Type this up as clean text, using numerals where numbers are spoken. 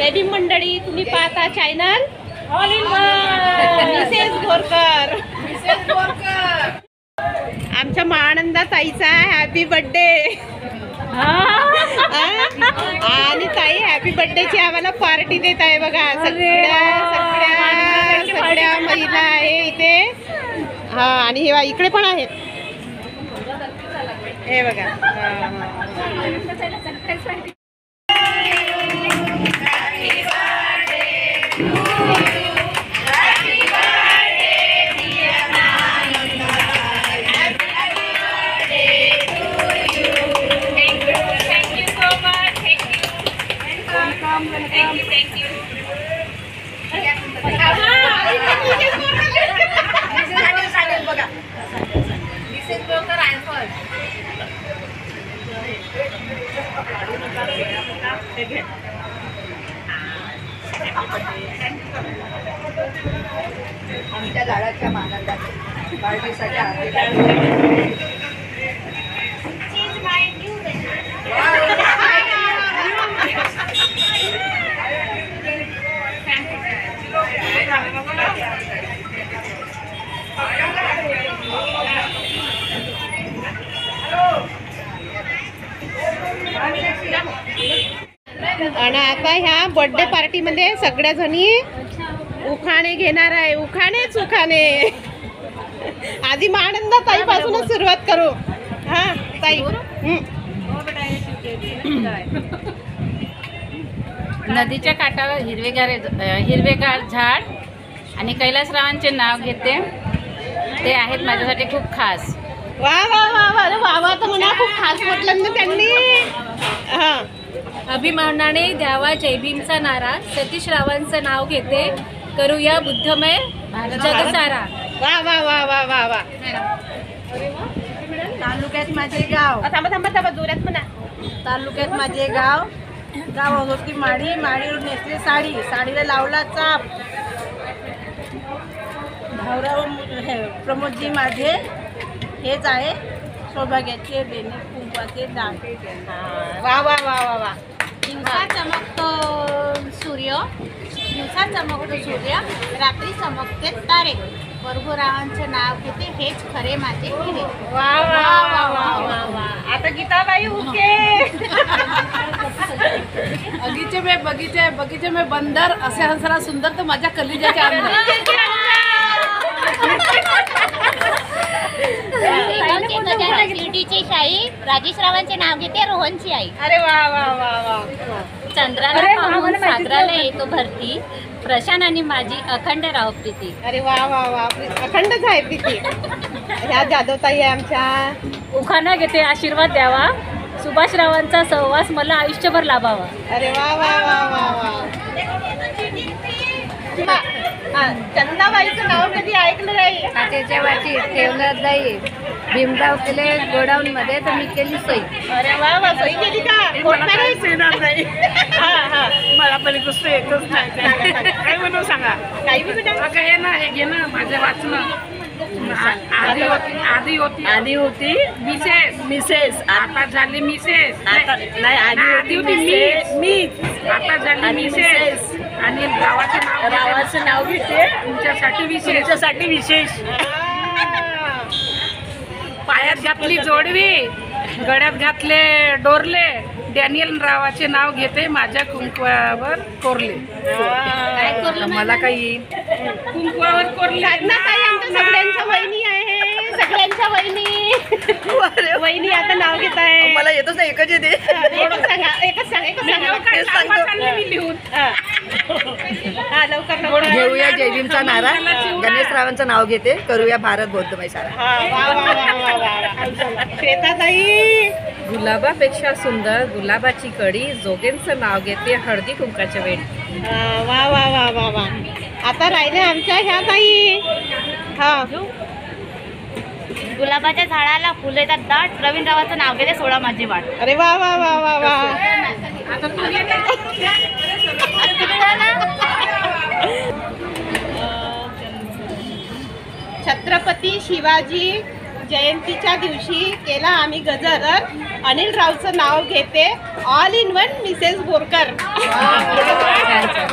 Baby मंडळी, तुम्ही पाहता channel all in one Mrs Borkar. आमच्या महानंदा ताईचा हॅपी बर्थडे. आणि ताई हॅपी बर्थडेची आम्हाला पार्टी देत आहे बघा. सगळ्या महिला आहे इथे. हा, आणि हे इकडे पण आहेत हे बघा. आमच्या झाडाच्या मानाला वाढदिवसाच्या आणि आता ह्या बर्थडे पार्टी मध्ये सगळ्या जणी उखाणे घेणार आहे. उखाणे आधी महानंदा ताई पासूनच सुरुवात करू. हा ताई. नदीच्या काठावर हिरवेगार झाड आणि कैलासरावांचे नाव घेते. ते आहेत माझ्यासाठी खूप खास. वा वा वा वा वा वा. तर म्हणा खूप खास म्हटलं ना त्यांनी. हा. अभिमानाने द्यावा जय भीमचा नारा. सतीश रावांचं नाव घेते. करूया बुद्धमय जगसारा. वा वा वा वा वा वा. तालुक्यात माझे गाव. थांबा जोरात म्हणा. तालुक्यात माझे गाव. गाव होती माडी. माडीवर नेसली साडी. साडीला लावला चाप. भाऊराव प्रमोदजी माझे हेच आहे सौभाग्याचे देणे कुंकवाचे दान. वा वा वा वा वा. दिवसा चमकतो सूर्य. रात्री चमकते तारे. परभुरावांचे नाव घेते. हेच खरे माझे हिरे. वा वा वा वा वा वा. आता गीताबाई ओके. बगीचे में बंदर असे हसरा सुंदर तर माझ्या कलिजाच्या अंदर. शिर्डीची शाही. राजेश रावांचे नाव घेते. रोहनची आई. अरे वा वा वा वा. चंद्राला पाहून सागराला येतो भरती. प्रशांत आणि माझी अखंड राव प्रीती. अरे वा वा वा. अखंडच आहे प्रीती. ह्या जाधवताई आहे आमच्या. उखाणा घेते. आशीर्वाद द्यावा. सुभाषरावांचा सहवास मला आयुष्यभर लाभावा. अरे वा वा वा वा वा. चंदाबाईचं नाव कधी ऐकलं नाही. काचेच्या वाटी ठेवलं दही. भीमराव केले गोडाऊन मध्ये तर मी केली सोयी. अरे वा वा. सोयी केली का? नाही हा हा. मला पण गोष्ट येतच नाही. काय म्हणून सांगा. काही बी बेटा. हे ना हे घे ना माझं वाचणं. आधी होती मिसेस. आता झाली मिसेस. नाही आधी होती मीच. आता झाली मिसेस. आणि गावाचं नाव घेते. तुमच्यासाठी विशेष. पायात घातली जोडवी. गळ्यात घातले डोरले. डॅनियल रावाचे नाव घेते. माझ्या कुंकवावर कोरले. मला काही कुंकवावर कोरले. सगळ्यांच्या वहिनी आहे. सगळ्यांच्या वहिनी आता नाव घेत आहे. मला येतच नाही. एकच येते. एकच सांगा. मी लिहून. हा लवकर घेऊया जय भीमचा नारा. गणेश रावांचं नाव घेते. करूया भारत बौद्धमय सारा. श्वेताताई. गुलाबापेक्षा सुंदर गुलाबाची कडी. जोगेंचं नाव घेते. हळदी कुंकाच्या वेळी. वा वा वा वा वा. आता राहिले आमच्या ह्या ताई. हा. गुलाबाच्या झाडाला फुलं येतात दाट. प्रवीण रावाचं नाव घेते. सोळा माझी वाट. अरे वा वा वा वा वा. छत्रपती शिवाजी जयंतीच्या दिवशी केला आम्ही गजर. अनिल रावचं नाव घेते. All in one Mrs Borkar. छान छान.